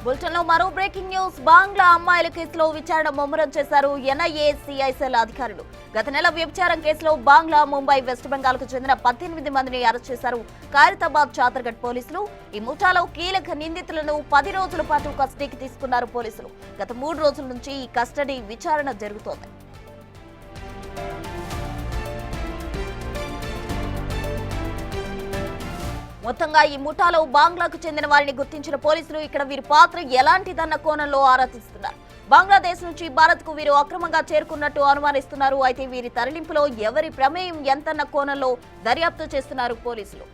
Bulletin లో మరో breaking news. బంగ్లా అమ్మాయిల కేసులో విచారణ ముమ్మరం చేశారు ఎన్ఐఏ సిఐఎస్ఎల్ అధికారులు. గత నెల వ్యభిచారం కేసులో బంగ్లా, ముంబై, వెస్ట్ బెంగాల్ కు చెందిన 18 మందిని అరెస్ట్ చేశారు ఖైరతాబాద్ చాదర్ఘట్ పోలీసులు. ఈ ముఠాలో కీలక నిందితులను 10 రోజుల పాటు కస్టడీకి తీసుకున్నారు పోలీసులు. గత 3 రోజుల నుంచి ఈ కస్టడీ విచారణ జరుగుతోంది. మొత్తంగా ఈ ముఠాలో బంగ్లాకు చెందిన వారిని గుర్తించిన పోలీసులు ఇక్కడ వీరి పాత్ర ఎలాంటిదన్న కోణంలో ఆరా తీస్తున్నారు. బంగ్లాదేశ్ నుంచి భారత్ కు వీరు అక్రమంగా చేరుకున్నట్టు అనుమానిస్తున్నారు. అయితే వీరి తరలింపులో ఎవరి ప్రమేయం ఎంతన్న కోణంలో దర్యాప్తు చేస్తున్నారు పోలీసులు.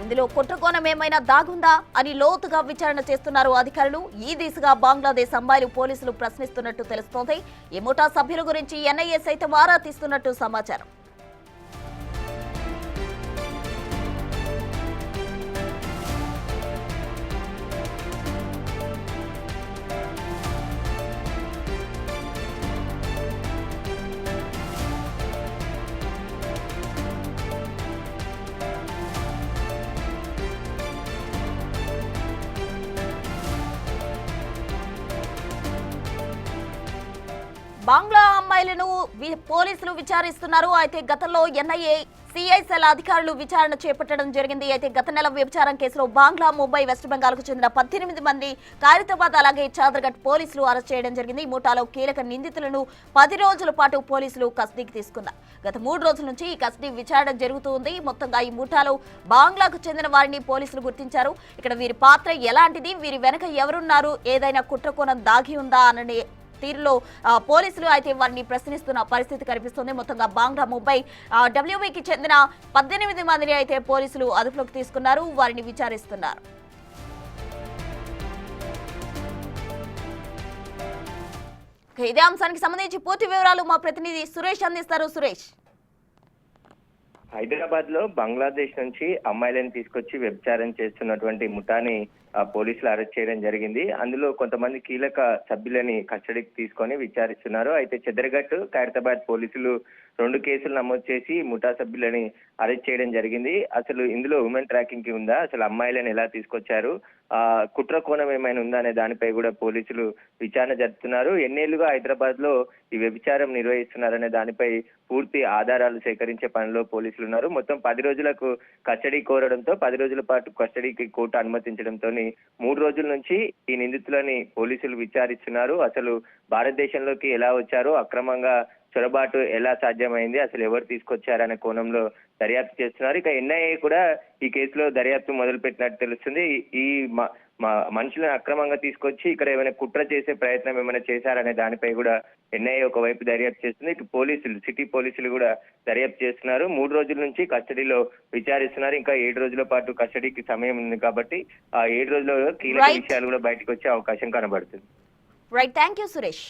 ఇందులో కుట్రకోణం ఏమైనా దాగుందా అని లోతుగా విచారణ చేస్తున్నారు అధికారులు. ఈ దిశగా బంగ్లాదేశ్ అమ్మాయిలు పోలీసులు ప్రశ్నిస్తున్నట్టు తెలుస్తోంది. ఈ ముఠా సభ్యుల గురించి ఎన్ఐఏ సైతం ఆరా తీస్తున్నట్టు సమాచారం. బంగ్లా అమ్మాయిలను పోలీసులు విచారిస్తున్నారు. అయితే గతంలో ఎన్ఐఏ సిఐఎస్ఎల్ అధికారులు విచారణ చేపట్టడం జరిగింది. అయితే గత నెల వ్యభిచారం కేసులో బంగ్లా, ముంబై, వెస్ట్ బెంగాల్ కు చెందిన 18 మంది ఖైరతాబాద్ అలాగే చాదర్ఘట్ పోలీసులు అరెస్ట్ చేయడం జరిగింది. ఈ ముఠాలో కీలక నిందితులను 10 రోజుల పాటు పోలీసులు కస్టడీకి తీసుకున్నారు. గత 3 రోజుల నుంచి ఈ కస్టడీ విచారణ జరుగుతుంది. మొత్తంగా ఈ ముఠాలో బంగ్లాకు చెందిన వారిని పోలీసులు గుర్తించారు. ఇక్కడ వీరి పాత్ర ఎలాంటిది, వీరి వెనక ఎవరున్నారు, ఏదైనా కుట్రకోణం దాగి ఉందా అనే తీరులో పోలీసులు అయితే వారిని ప్రశ్నిస్తున్న పరిస్థితి కనిపిస్తుంది. మొత్తంగా బంగ్లా, ముంబై, డబ్ల్యూబీకి చెందిన 18 మందిని అయితే పోలీసులు అదుపులోకి తీసుకున్నారు. వారిని విచారిస్తున్నారు. ఇదే అంశానికి సంబంధించి పూర్తి వివరాలు మా ప్రతినిధి సురేష్ అందిస్తారు. సురేష్, హైదరాబాద్ లో బంగ్లాదేశ్ నుంచి అమ్మాయిలను తీసుకొచ్చి వ్యభిచారం చేస్తున్నటువంటి ముఠాని పోలీసులు అరెస్ట్ చేయడం జరిగింది. అందులో కొంతమంది కీలక సభ్యులని కస్టడీకి తీసుకొని విచారిస్తున్నారు. అయితే చెదర్ఘట్, ఖైరతాబాద్ పోలీసులు 2 కేసులు నమోదు చేసి ముఠా సభ్యులని అరెస్ట్ చేయడం జరిగింది. అసలు ఇందులో ఉమెన్ ట్రాకింగ్ కి ఉందా, అసలు అమ్మాయిలను ఎలా తీసుకొచ్చారు, కుట్ర కోణం ఏమైనా ఉందా అనే దానిపై కూడా పోలీసులు విచారణ జరుపుతున్నారు. ఎన్నేళ్లుగా హైదరాబాద్ లో ఈ వ్యభిచారం నిర్వహిస్తున్నారనే దానిపై పూర్తి ఆధారాలు సేకరించే పనిలో పోలీసులు ఉన్నారు. మొత్తం 10 రోజులకు కస్టడీ కోరడంతో 10 రోజుల పాటు కస్టడీకి కోర్టు అనుమతించడంతో 3 రోజుల నుంచి ఈ నిందితులని పోలీసులు విచారిస్తున్నారు. అసలు భారతదేశంలోకి ఎలా వచ్చారో, అక్రమంగా చొరబాటు ఎలా సాధ్యమైంది, అసలు ఎవరు తీసుకొచ్చారనే కోణంలో దర్యాప్తు చేస్తున్నారు. ఇక ఎన్ఐఏ కూడా ఈ కేసులో దర్యాప్తు మొదలుపెట్టినట్టు తెలుస్తుంది. ఈ మనుషులను అక్రమంగా తీసుకొచ్చి ఇక్కడ ఏమైనా కుట్ర చేసే ప్రయత్నం ఏమైనా చేశారనే దానిపై కూడా ఎన్ఐఏ ఒకవైపు దర్యాప్తు చేస్తుంది. ఇటు పోలీసులు, సిటీ పోలీసులు కూడా దర్యాప్తు చేస్తున్నారు. 3 రోజుల నుంచి కస్టడీలో విచారిస్తున్నారు. ఇంకా 7 రోజుల పాటు కస్టడీకి సమయం ఉంది కాబట్టి ఆ 7 రోజుల్లో కీలక విషయాలు కూడా బయటకు వచ్చే అవకాశం కనబడుతుంది. Right, thank you Suresh.